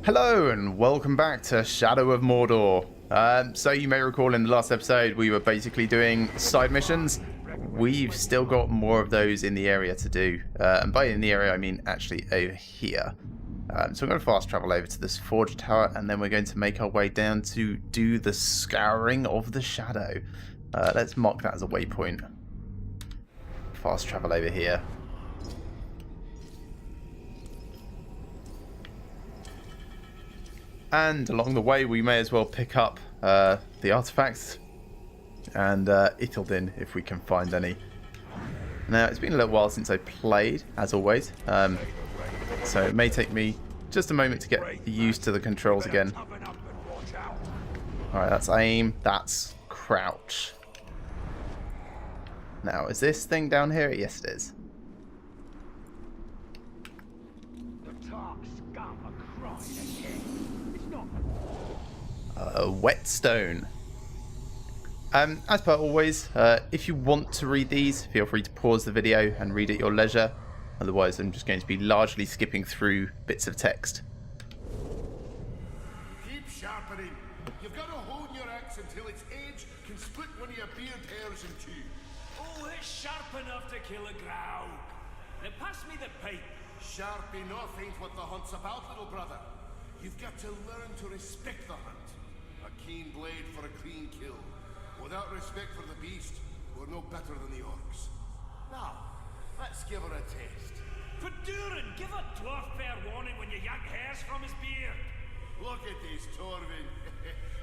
Hello and welcome back to Shadow of Mordor. So you may recall in the last episode we were basically doing side missions. We've still got more of those in the area to do. And by in the area I mean actually over here. So we're going to fast travel over to this forge tower and then we're going to make our way down to do the scouring of the shadow. Let's mark that as a waypoint. Fast travel over here. And along the way, we may as well pick up the artifacts and Ithildin if we can find any. Now, it's been a little while since I played, as always, so it may take me just a moment to get used to the controls again. Alright, that's aim, that's crouch. Now, is this thing down here? Yes, it is. Whetstone. As per always, if you want to read these, feel free to pause the video and read at your leisure. Otherwise, I'm just going to be largely skipping through bits of text. Keep sharpening. You've got to hone your axe until its edge can split one of your beard hairs in two. Oh, it's sharp enough to kill a growl. Now pass me the pipe. Sharp enough ain't what the hunt's about, little brother. You've got to learn to respect the hunt. A keen blade for a clean kill. Without respect for the beast, we're no better than the orcs. Now, let's give her a taste. But Durin, give a dwarf fair warning when you yank hairs from his beard. Look at this, Torvin.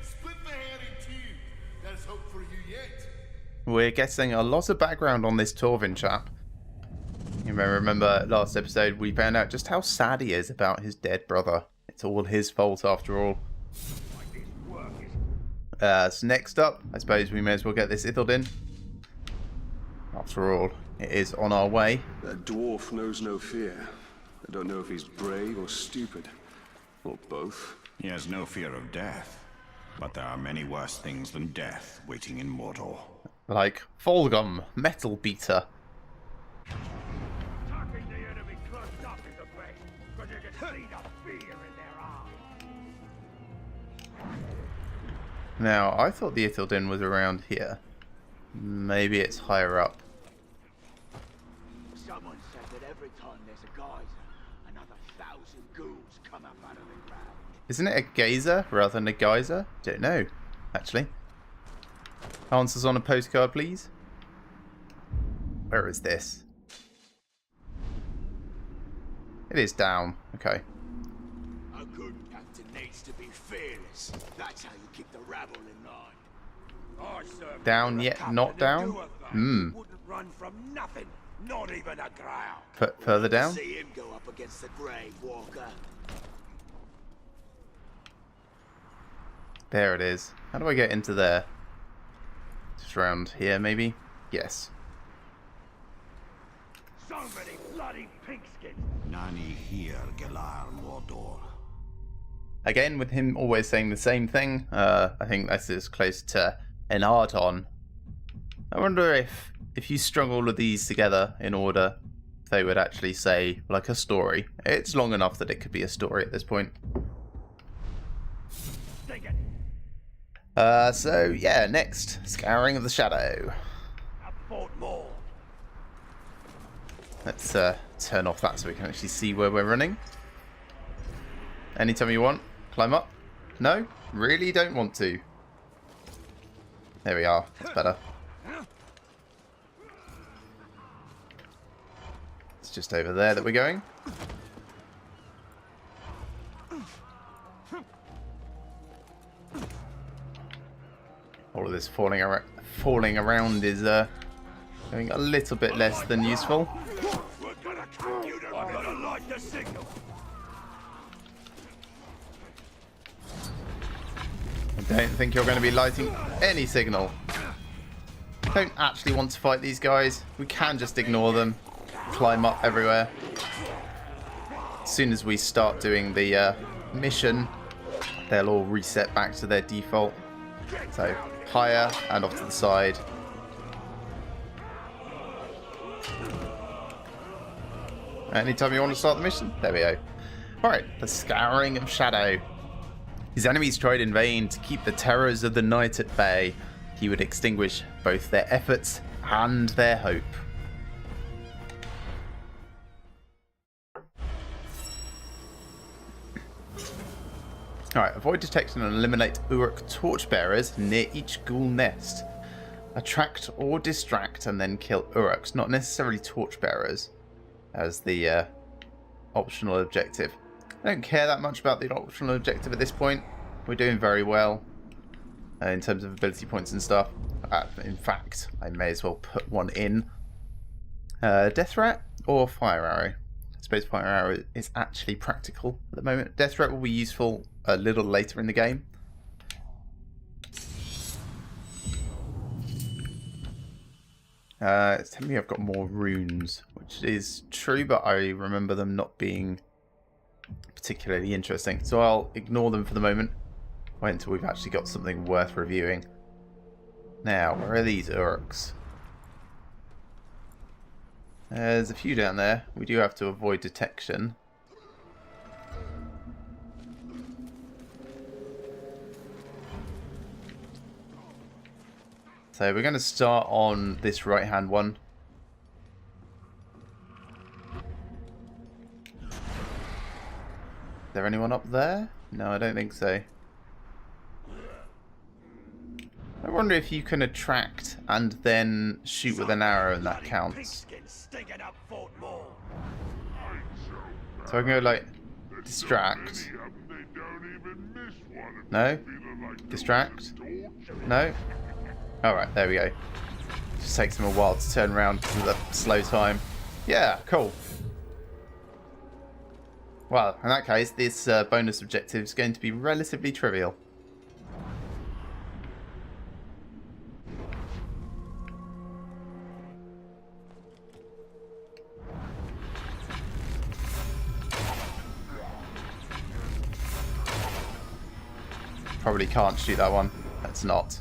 Split the hair in two. There's hope for you yet. We're getting a lot of background on this Torvin chap. You may remember last episode we found out just how sad he is about his dead brother. It's all his fault after all. So next up, I suppose we may as well get this Ithildin. After all, it is on our way. That dwarf knows no fear. I don't know if he's brave or stupid. Or both. He has no fear of death. But there are many worse things than death waiting in Mordor. Like Folgum, Metal Beater. Now, I thought the Ithildin was around here. Maybe it's higher up. Someone said that every time there's a geyser, another 1,000 ghouls come up out of the ground. Isn't it a geyser rather than a geyser? Don't know, actually. Answers on a postcard, please. Where is this? It is down. Okay. A good captain needs to be fearless. That's how you keep the rabble in line. Down yet not down? Wouldn't run from nothing, not even a growl. Further down? See him go up against the Grave Walker. There it is. How do I get into there? Just around here, maybe? Yes. So many bloody pigskins. Nani here, Gelar Mordor. Again, with him always saying the same thing, I think that's as close to an art-on. I wonder if you strung all of these together in order, they would actually say, like, a story. It's long enough that it could be a story at this point. So, yeah, next. Scouring of the Shadow. Let's turn off that so we can actually see where we're running. Anytime you want. Climb up. No? Really don't want to. There we are. That's better. It's just over there that we're going. All of this falling around is going a little bit less than useful. I don't think you're going to be lighting any signal. I don't actually want to fight these guys. We can just ignore them. Climb up everywhere. As soon as we start doing the mission, they'll all reset back to their default. So, higher and off to the side. Anytime you want to start the mission, there we go. Alright, the Scouring of Shadow. His enemies tried in vain to keep the terrors of the night at bay. He would extinguish both their efforts and their hope. Alright, avoid detection and eliminate Uruk torchbearers near each ghoul nest. Attract or distract and then kill Uruks, not necessarily torchbearers, as the optional objective. I don't care that much about the optional objective at this point. We're doing very well in terms of ability points and stuff. In fact, I may as well put one in. Death Rat or Fire Arrow? I suppose Fire Arrow is actually practical at the moment. Death Rat will be useful a little later in the game. It's telling me I've got more runes, which is true, but I remember them not being particularly interesting. So I'll ignore them for the moment. Wait until we've actually got something worth reviewing. Now, where are these Uruks? There's a few down there. We do have to avoid detection. So we're going to start on this right-hand one. Is there anyone up there? No, I don't think so. I wonder if you can attract and then shoot with an arrow and that counts. So I can go like distract. No? Distract? No? Alright, there we go. Just takes them a while to turn around because of the slow time. Yeah, cool. Well, in that case, this bonus objective is going to be relatively trivial. Probably can't shoot that one. Let's not.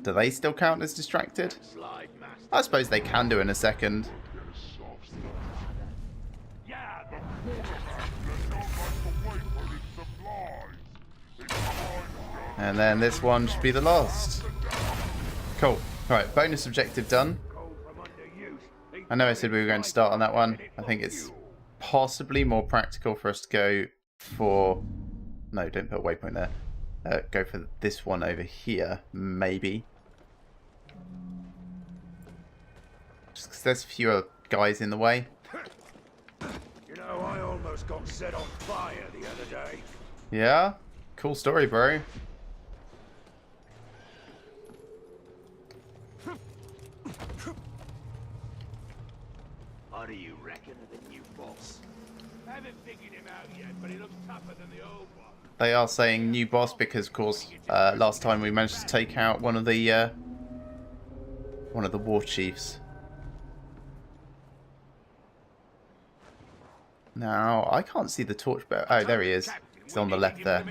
Do they still count as distracted? I suppose they can do in a second. And then this one should be the last. Cool. Alright, bonus objective done. I know I said we were going to start on that one. I think it's possibly more practical for us to go for... No, don't put a waypoint there. Go for this one over here, maybe. Just because there's fewer guys in the way. You know, I almost got set on fire the other day. Yeah? Cool story, bro. What do you reckon of the new boss? I haven't figured him out yet, but he looks tougher than the old one. They are saying new boss because, of course, last time we managed to take out one of the war chiefs. Now I can't see the torchbearer. Oh, there he is. He's on the left there.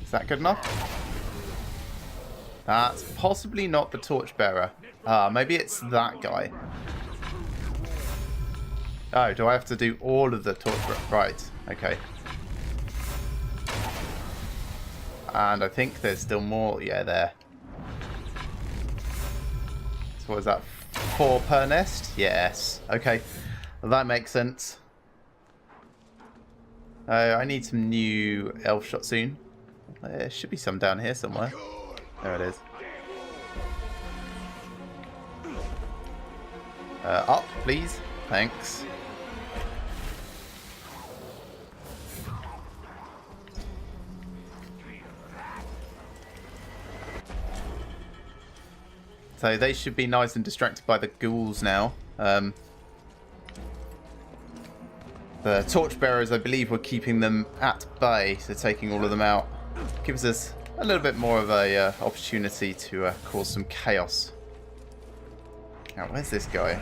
Is that good enough? That's possibly not the torchbearer. Maybe it's that guy. Oh, do I have to do all of the torchbearer? Right, okay. And I think there's still more. Yeah, there. So what is that? 4 per nest? Yes. Okay. Well, that makes sense. I need some new elf shot soon. There should be some down here somewhere. There it is. Up, please. Thanks. So they should be nice and distracted by the ghouls now. The torchbearers, I believe, were keeping them at bay, so taking all of them out gives us a little bit more of a opportunity to cause some chaos. Now, where's this guy?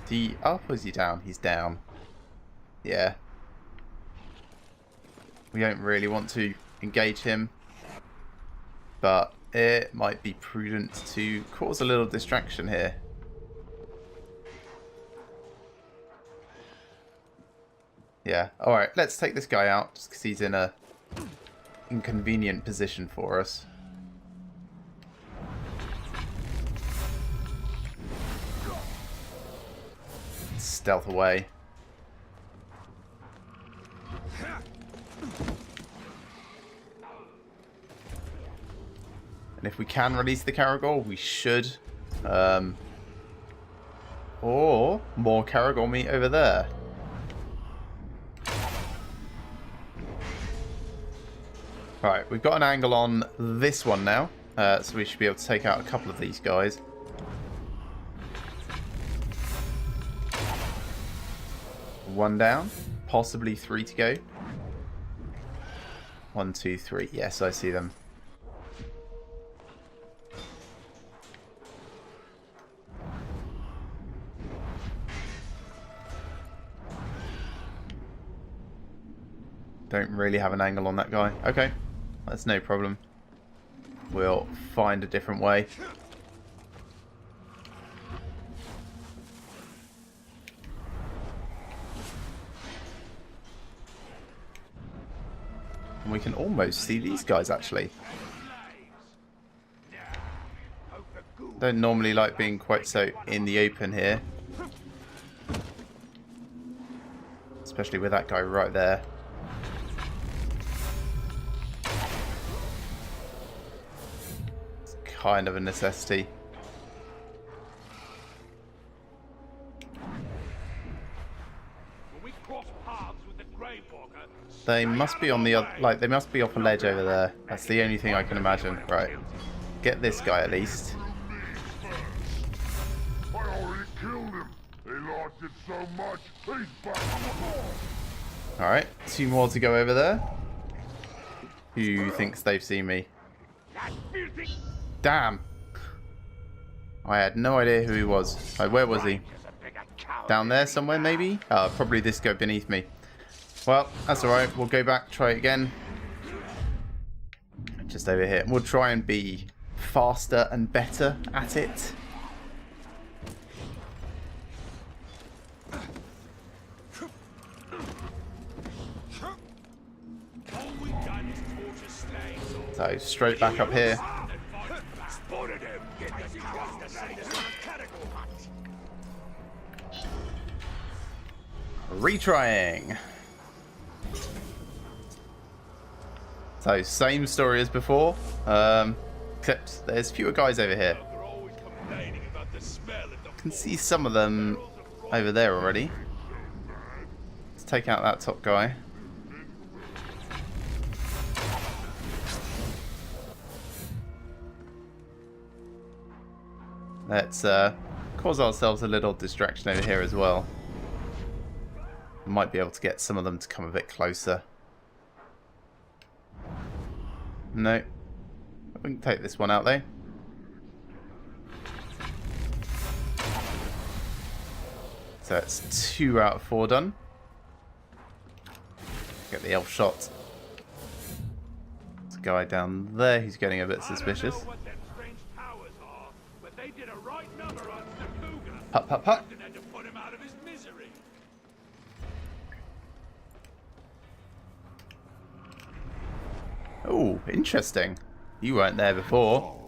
Is he up or is he down? He's down. Yeah. We don't really want to engage him. but it might be prudent to cause a little distraction here. Yeah, alright, let's take this guy out, just because he's in a inconvenient position for us. Stealth away. And if we can release the Caragor, we should. Or more Caragor meat over there. Right, we've got an angle on this one now, so we should be able to take out a couple of these guys. One down, possibly 3 to go. 1, 2, 3. Yes, I see them. Don't really have an angle on that guy. Okay, that's no problem. We'll find a different way. And we can almost see these guys, actually. Don't normally like being quite so in the open here. Especially with that guy right there. It's kind of a necessity. They must be on the they must be off a ledge over there. That's the only thing I can imagine. Right, get this guy at least. I already killed him. They lost it so much. He's back. All right, 2 more to go over there. Who thinks they've seen me? Damn! I had no idea who he was. Where was he? Down there somewhere, maybe? Probably this guy beneath me. Well, that's alright. We'll go back, try it again. Just over here. We'll try and be faster and better at it. So, straight back up here. Retrying. So, same story as before, except there's fewer guys over here. Can see some of them over there already. Let's take out that top guy. Let's cause ourselves a little distraction over here as well. We might be able to get some of them to come a bit closer. No. We can take this one out though. So it's 2 out of 4 done. Get the elf shot. There's a guy down there who's getting a bit suspicious. Putt, putt, putt. Oh, interesting. You weren't there before.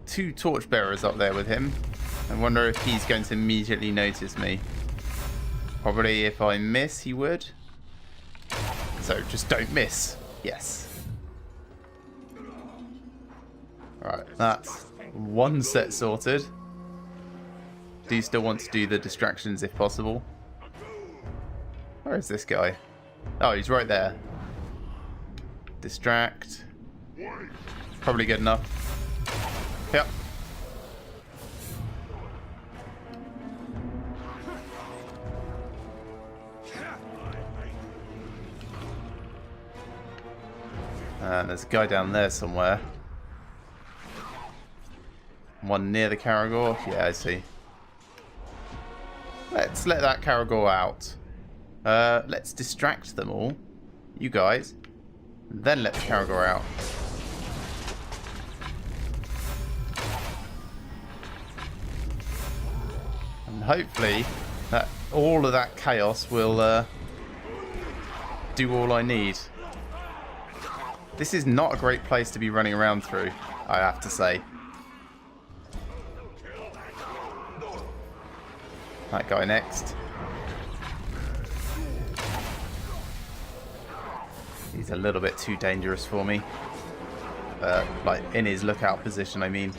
2 torchbearers up there with him. I wonder if he's going to immediately notice me. Probably if I miss, he would. So just don't miss. Yes. Right, that's 1 set sorted. Do you still want to do the distractions if possible? Where is this guy? Oh, he's right there. Distract. Probably good enough. Yep. And there's a guy down there somewhere. One near the Caragor. Yeah, I see. Let's let that Caragor out. Let's distract them all you guys, then let the Caragor out. And hopefully that all of that chaos will do all I need. This is not a great place to be running around through, I have to say. That guy next. He's a little bit too dangerous for me. Like, in his lookout position, I mean.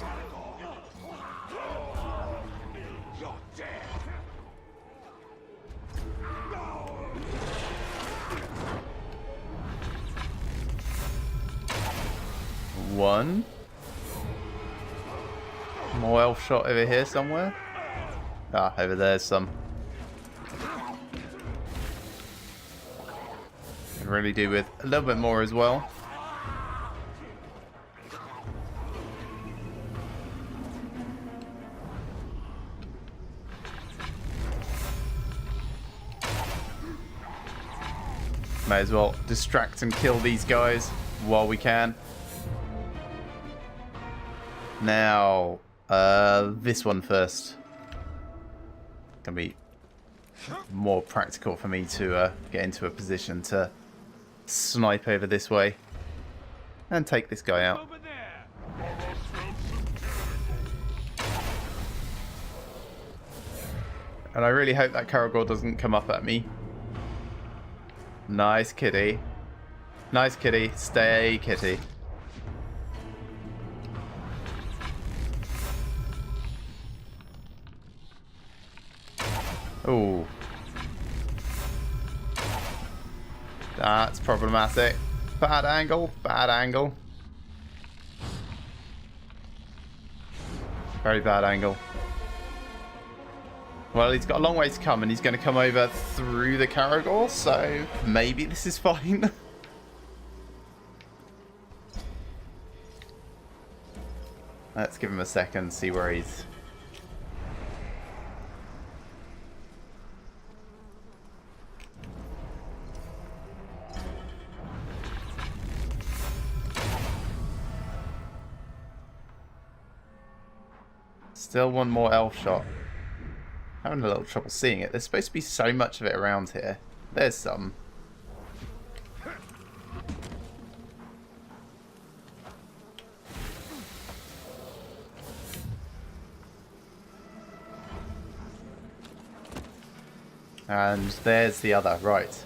One. More elf shot over here somewhere. Ah, over there's some. Can really do with a little bit more as well. May as well distract and kill these guys while we can. Now, this one first. Gonna be more practical for me to get into a position to snipe over this way and take this guy out. And I really hope that Caragor doesn't come up at me. Nice kitty. Nice kitty. Stay kitty. Oh. That's problematic. Bad angle. Bad angle. Very bad angle. Well, he's got a long way to come, and he's going to come over through the Caragor, so maybe this is fine. Let's give him a second, see where he's... Still one more elf shot. Having a little trouble seeing it. There's supposed to be so much of it around here. There's some. And there's the other, right.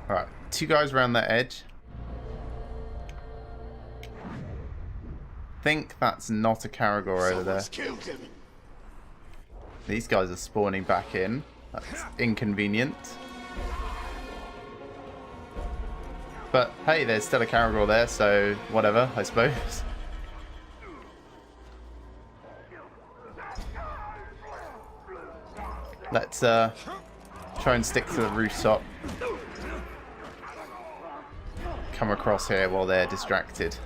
Alright, two guys around that edge. I think that's not a Caragor over there. These guys are spawning back in. That's inconvenient. But hey, there's still a Caragor there, so whatever, I suppose. Let's try and stick to the rooftop. Come across here while they're distracted.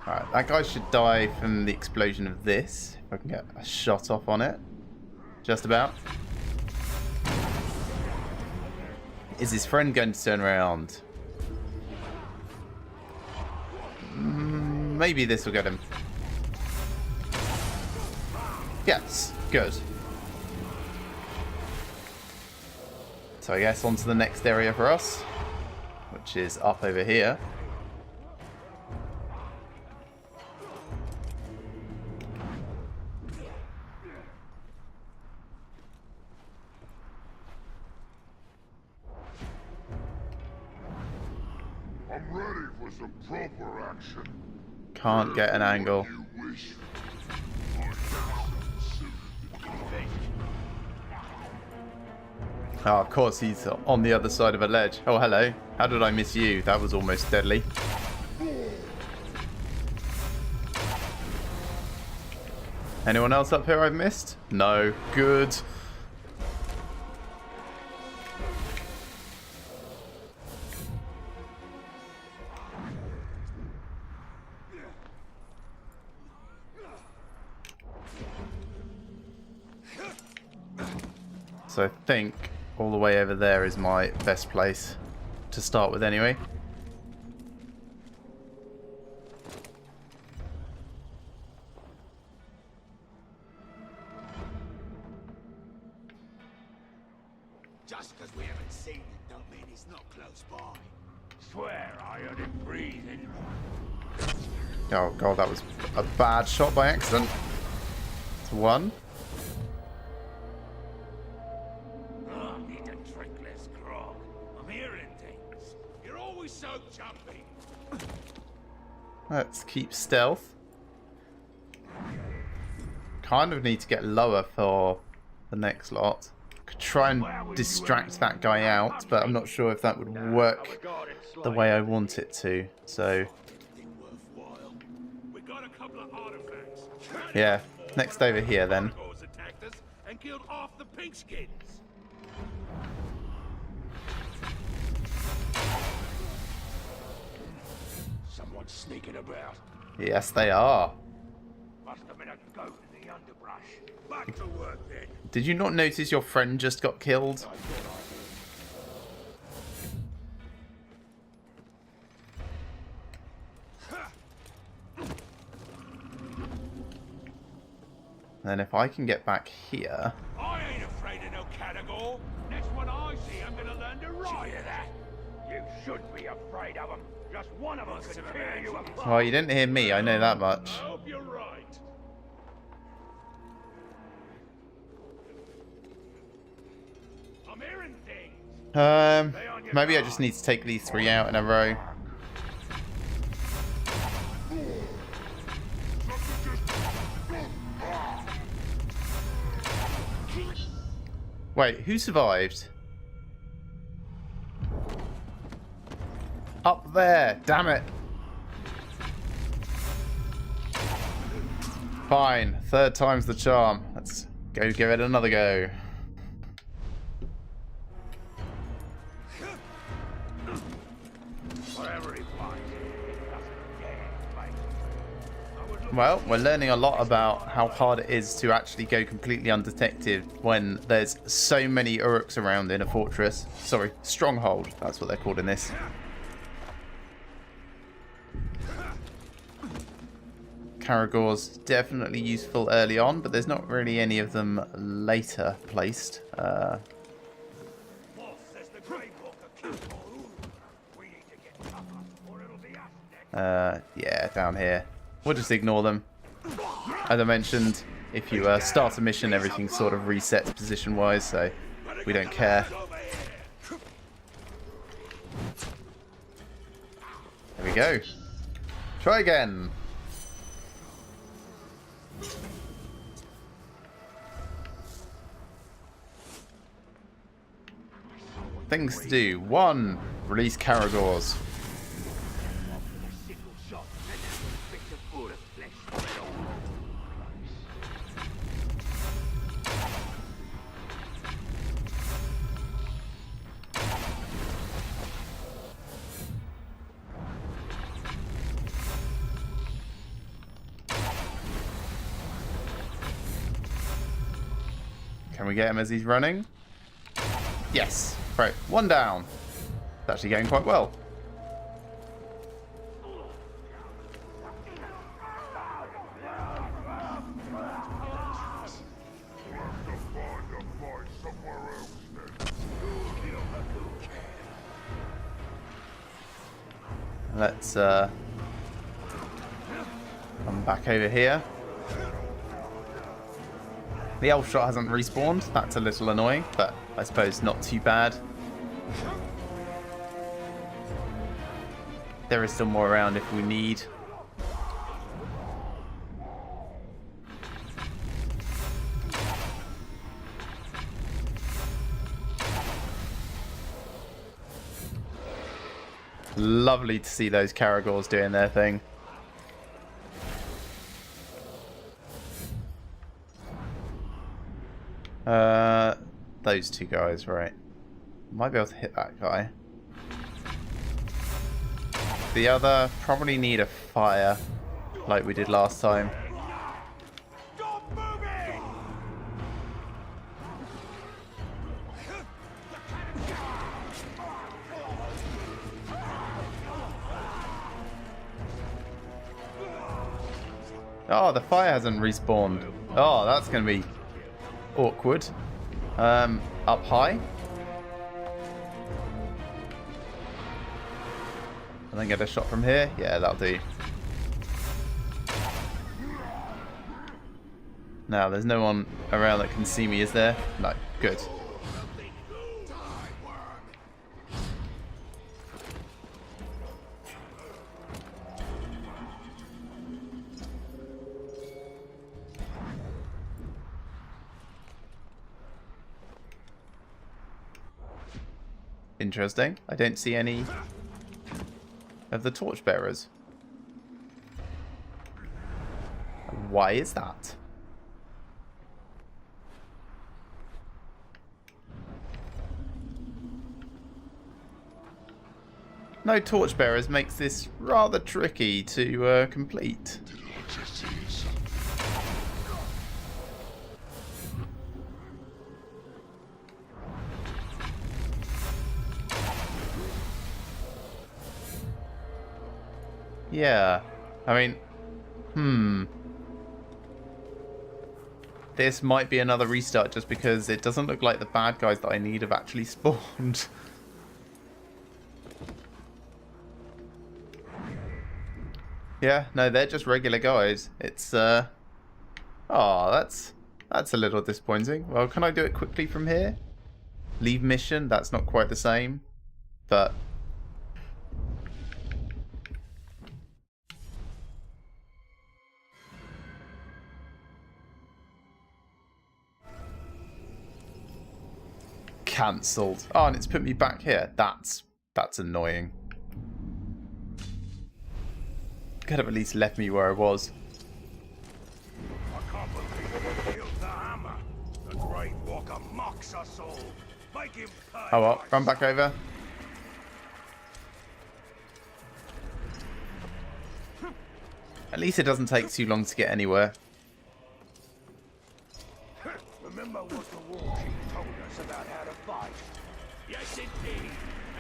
Alright, that guy should die from the explosion of this. If I can get a shot off on it. Just about. Is his friend going to turn around? Maybe this will get him. Yes, good. So I guess on to the next area for us, which is up over here. I'm ready for some proper action. Can't get an angle. Oh, of course, he's on the other side of a ledge. Oh, hello. How did I miss you? That was almost deadly. Anyone else up here I've missed? No. Good. So I think all the way over there is my best place to start with anyway. Just because we haven't seen it don't mean it's not close by. Swear I heard him breathing. Oh god, that was a bad shot by accident. It's one. Oh, need to drink less grog. I'm hearing things. You're always so jumpy. Let's keep stealth. Kind of need to get lower for the next lot. Could try and distract that guy out, but I'm not sure if that would work the way I want it to. So, We got a couple of artifacts. yeah. Next over here then. Attacked us and killed off the pinkskins. Someone's sneaking about. Yes, they are. Must have been a goat in the underbrush. Back to work then. Did you not notice your friend just got killed? Then if I can get back here... I ain't afraid of no category. Next one I see, I'm gonna learn to ride. You that? You shouldn't be afraid of them. Just one of them could tear you apart. Well, you didn't hear me, I know that much. I hope you're right. I'm hearing things. Maybe I just need to take these 3 out in a row. Wait, who survived? Up there, damn it. Fine, 3rd time's the charm. Let's go give it another go. Well, we're learning a lot about how hard it is to actually go completely undetected when there's so many Uruks around in a fortress. Sorry, stronghold, that's what they're called in this. Caragor's definitely useful early on, but there's not really any of them later placed. Yeah, down here. We'll just ignore them. As I mentioned, if you start a mission, everything sort of resets position-wise, so we don't care. There we go. Try again. Things to do. 1. Release Caragors. Can we get him as he's running? Yes. Right, 1 down. It's actually going quite well. Let's come back over here. The elf shot hasn't respawned. That's a little annoying, but I suppose not too bad. There is still more around if we need. Lovely to see those Caragors doing their thing. Those 2 guys, right. Might be able to hit that guy. The other probably need a fire, like we did last time. Oh, the fire hasn't respawned. Oh, that's going to be awkward. Up high. And then get a shot from here. Yeah, that'll do. Now, there's no one around that can see me, is there? No. Good. Interesting. I don't see any of the torchbearers. Why is that? No torchbearers makes this rather tricky to complete. Yeah, I mean, this might be another restart just because it doesn't look like the bad guys that I need have actually spawned. Yeah, no, they're just regular guys. It's, oh, that's a little disappointing. Well, can I do it quickly from here? Leave mission, that's not quite the same, but... Cancelled. Oh, and it's put me back here. That's annoying. Could have at least left me where I was. I can't believe he killed the hammer. The Great Walker mocks us all. Make him pay. Oh well, run back over. At least it doesn't take too long to get anywhere. Remember what the war chief told us about how to fight? Yes, indeed.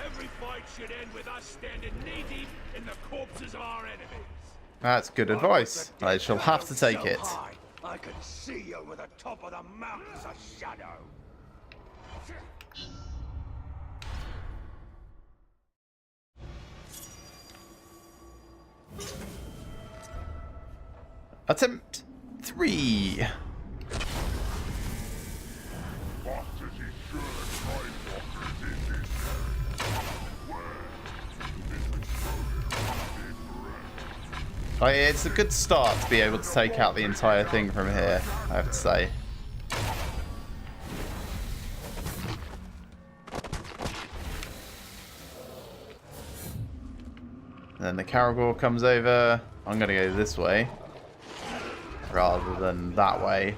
Every fight should end with us standing knee-deep in the corpses of our enemies. That's good advice. I shall have to take it. I can see over the top of the mountains a shadow. Attempt 3. It's a good start to be able to take out the entire thing from here, I have to say. Then the Caragor comes over. I'm going to go this way rather than that way.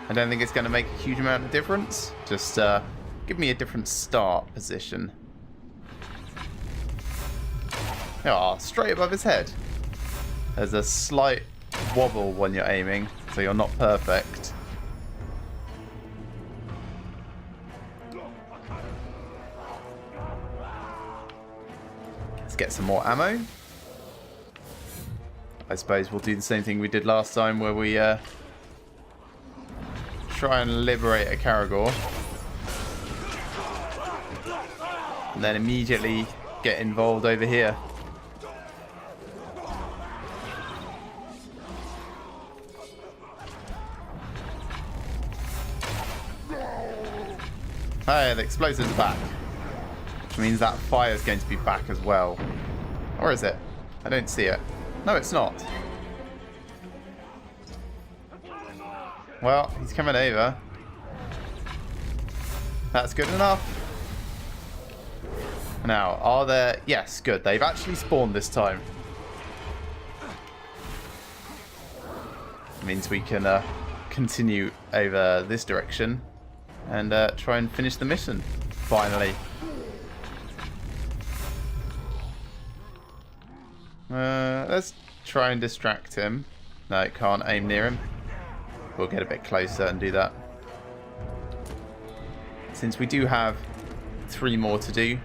I don't think it's going to make a huge amount of difference. Just give me a different start position. Oh, straight above his head. There's a slight wobble when you're aiming, so you're not perfect. Let's get some more ammo. I suppose we'll do the same thing we did last time where we try and liberate a Caragor. And then immediately get involved over here. Hey, the explosive's back. Which means that fire is going to be back as well. Or is it? I don't see it. No, it's not. Well, he's coming over. That's good enough. Now, are there... Yes, good. They've actually spawned this time. Means we can continue over this direction and try and finish the mission, finally. Let's try and distract him. No, can't aim near him. We'll get a bit closer and do that. Since we do have 3 more to do.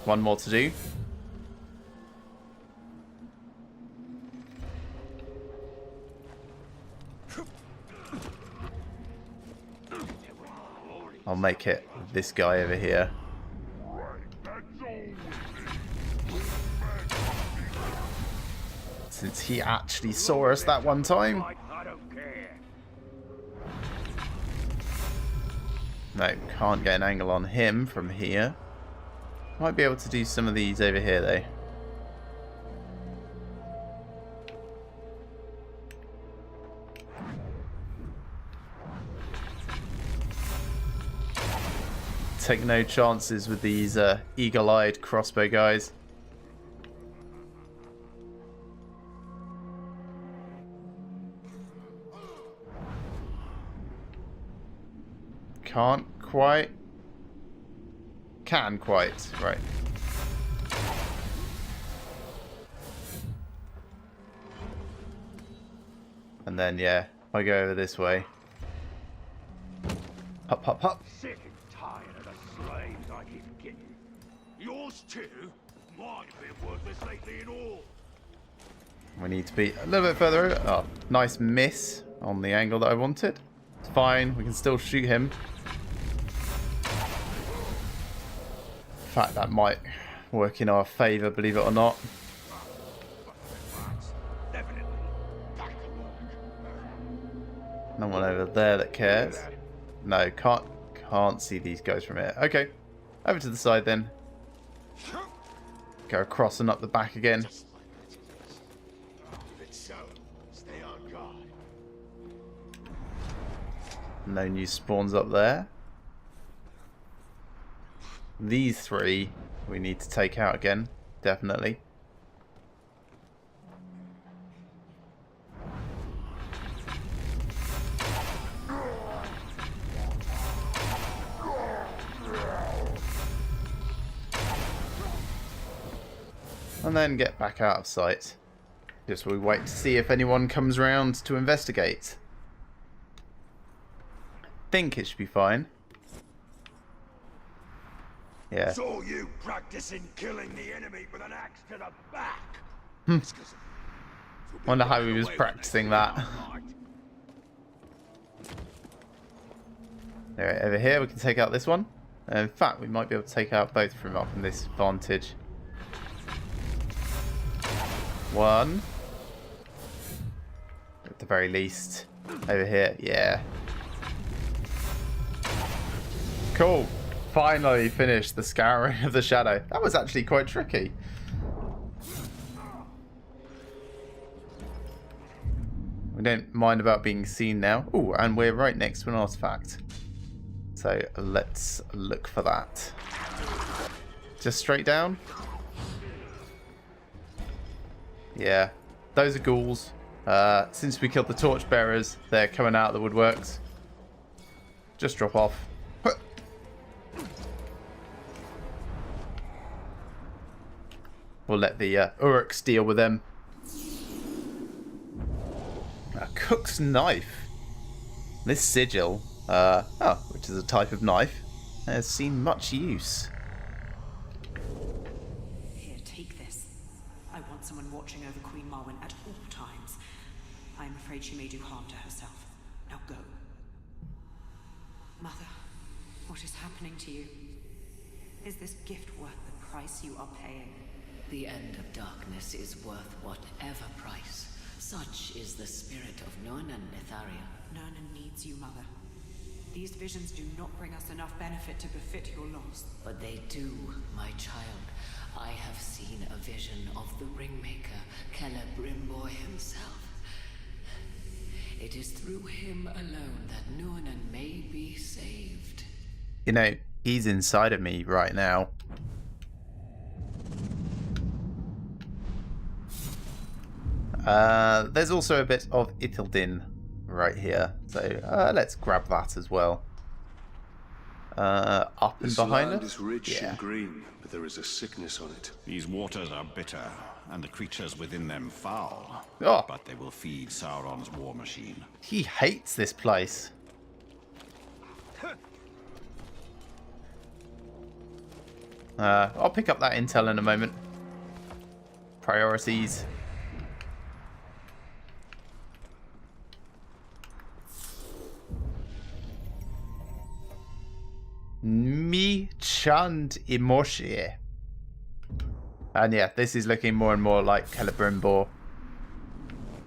One more to do. I'll make it this guy over here. Since he actually saw us that one time. No, can't get an angle on him from here. Might be able to do some of these over here though. Take no chances with these eagle-eyed crossbow guys. Can't quite. Can quite. Right. And then, yeah, I go over this way. Hop, hop, hop. Sick and tired of the slaves I keep getting. Yours too? Mine have been worthless lately and all. We need to be a little bit further over. Oh, nice miss on the angle that I wanted. It's fine. We can still shoot him. In fact, that might work in our favour, believe it or not. No one over there that cares. No, can't see these guys from here. Okay, over to the side then. Go across and up the back again. No new spawns up there. These three we need to take out again, definitely. And then get back out of sight. Just we wait to see if anyone comes round to investigate. Think it should be fine. Yeah. Saw you practicing killing the enemy with an axe to the back. Wonder how he was practicing that. Alright, over here we can take out this one. In fact, we might be able to take out both from up from this vantage. One. At the very least. Over here, yeah. Cool. Finally finished the scouring of the shadow. That was actually quite tricky. We don't mind about being seen now. Oh, and we're right next to an artifact. So let's look for that. Just straight down. Yeah, those are ghouls. Since we killed the torchbearers, they're coming out of the woodworks. Just drop off. We'll let the Uruks deal with them. A cook's knife. This sigil, which is a type of knife, has seen much use. Here, take this. I want someone watching over Queen Marwen at all times. I am afraid she may do harm to herself. Now go. Mother, what is happening to you? Is this gift worth the price you are paying? The end of darkness is worth whatever price. Such is the spirit of Nurna and Netharia. Nurna needs you, Mother. These visions do not bring us enough benefit to befit your loss. But they do, my child. I have seen a vision of the Ringmaker, Celebrimboy himself. It is through him alone that Nurna may be saved. You know, he's inside of me right now. There's also a bit of Ithildin right here, so let's grab that as well. Up and This behind land us? is rich Yeah. and green, but there is a sickness on it. These waters are bitter, and the creatures within them foul. Oh. But they will feed Sauron's war machine. He hates this place. I'll pick up that intel in a moment. Priorities. Mi Chand Imoshe. And yeah, this is looking more and more like Celebrimbor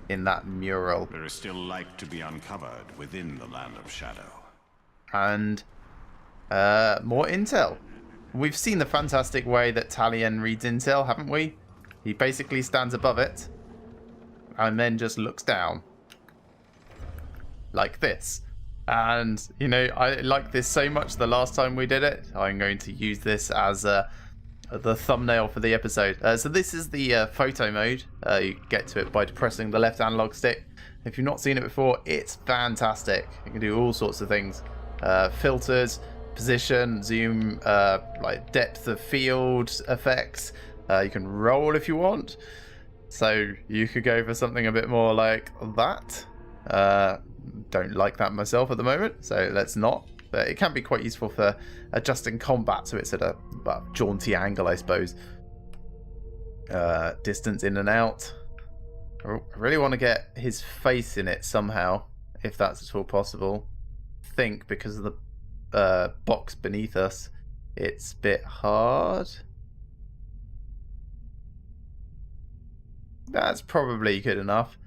in that mural. There is still light to be uncovered within the Land of Shadow. And more intel. We've seen the fantastic way that Talion reads intel, haven't we? He basically stands above it and then just looks down. Like this. And, you know, I like this so much the last time we did it. I'm going to use this as the thumbnail for the episode. So this is the photo mode. You get to it by depressing the left analog stick. If you've not seen it before, it's fantastic. You can do all sorts of things. Filters, position, zoom, like depth of field effects. You can roll if you want. So you could go for something a bit more like that. Don't like that myself at the moment, so let's not. But it can be quite useful for adjusting combat, so it's at a jaunty angle, I suppose. Distance in and out. I really want to get his face in it somehow, if that's at all possible. I think because of the box beneath us, it's a bit hard. That's probably good enough.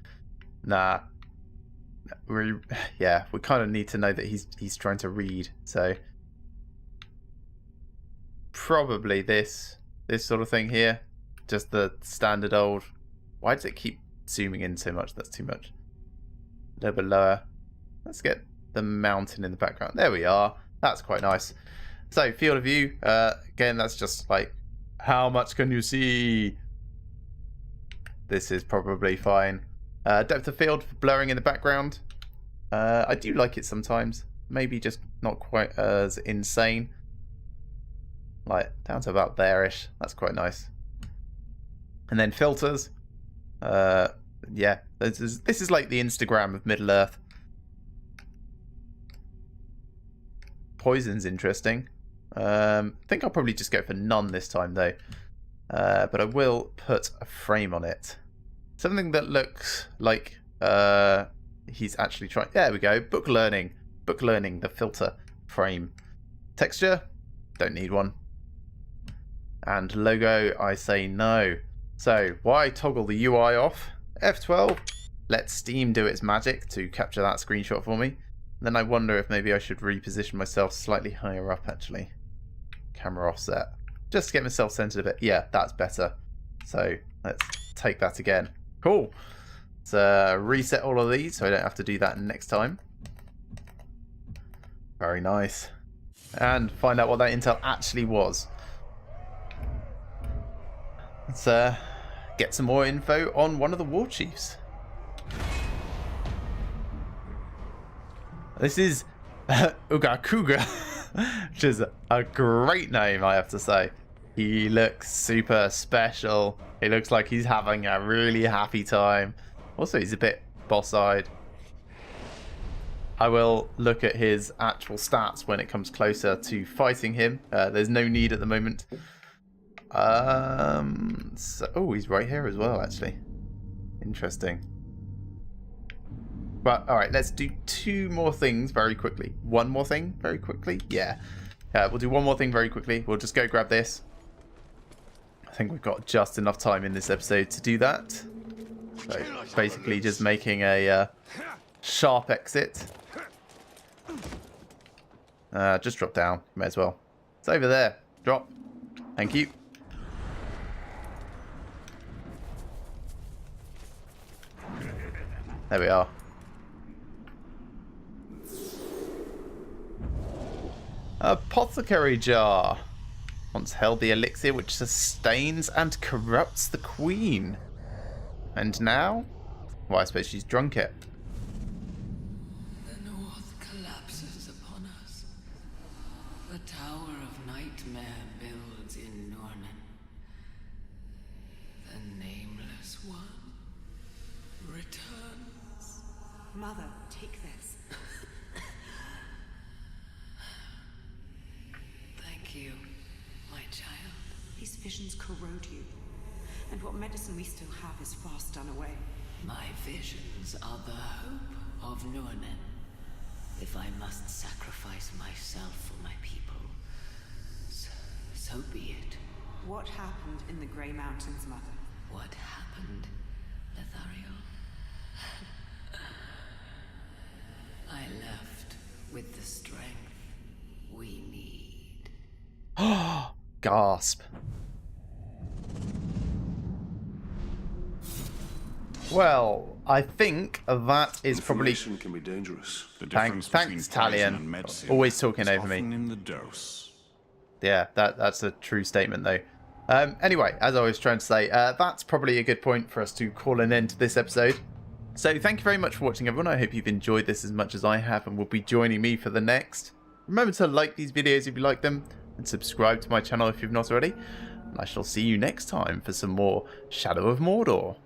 Nah. We kind of need to know that he's trying to read, so probably this sort of thing here, just the standard old. Why does it keep zooming in so much? That's too much. A little bit lower. Let's get the mountain in the background. There we are. That's quite nice. So field of view, again, that's just like how much can you see? This is probably fine. Depth of field for blurring in the background. I do like it sometimes. Maybe just not quite as insane. Like down to about there-ish. That's quite nice. And then filters. Yeah, this is like the Instagram of Middle Earth. Poison's interesting. I think I'll probably just go for none this time though. But I will put a frame on it. Something that looks like he's actually trying. There we go. Book learning. Book learning, the filter frame. Texture, don't need one. And logo, I say no. So why toggle the UI off? F12. Let Steam do its magic to capture that screenshot for me. Then I wonder if maybe I should reposition myself slightly higher up actually. Camera offset. Just to get myself centered a bit. Yeah, that's better. So let's take that again. Cool. Let's reset all of these so I don't have to do that next time. Very nice. And find out what that intel actually was. Let's get some more info on one of the war chiefs. This is Ugakuga, which is a great name, I have to say. He looks super special. He looks like he's having a really happy time. Also, he's a bit boss-eyed. I will look at his actual stats when it comes closer to fighting him. There's no need at the moment. Oh, he's right here as well, actually. Interesting. But, alright, let's do two more things very quickly. One more thing very quickly? Yeah. We'll do one more thing very quickly. We'll just go grab this. I think we've got just enough time in this episode to do that. So, basically just making a sharp exit. Just drop down. May as well. It's over there. Drop. Thank you. There we are. Apothecary jar. Once held the elixir which sustains and corrupts the queen. And now? Well, I suppose she's drunk it. The north collapses upon us. The Tower of Nightmare builds in Nornen. The Nameless One returns. Mother, take this. Thank you, my child. visions corrode you. And what medicine we still have is fast done away. My visions are the hope of Nornen. If I must sacrifice myself for my people, so be it. What happened in the Grey Mountains, Mother? What happened, Lethariel? I left with the strength we need. Gasp. Well, I think that is probably... Information can be dangerous. The difference between Thanks, poison Talion. and medicine Always talking is over me. often in the dose. Yeah, that's a true statement, though. Anyway, as I was trying to say, that's probably a good point for us to call an end to this episode. So thank you very much for watching, everyone. I hope you've enjoyed this as much as I have and will be joining me for the next. Remember to like these videos if you like them and subscribe to my channel if you've not already. And I shall see you next time for some more Shadow of Mordor.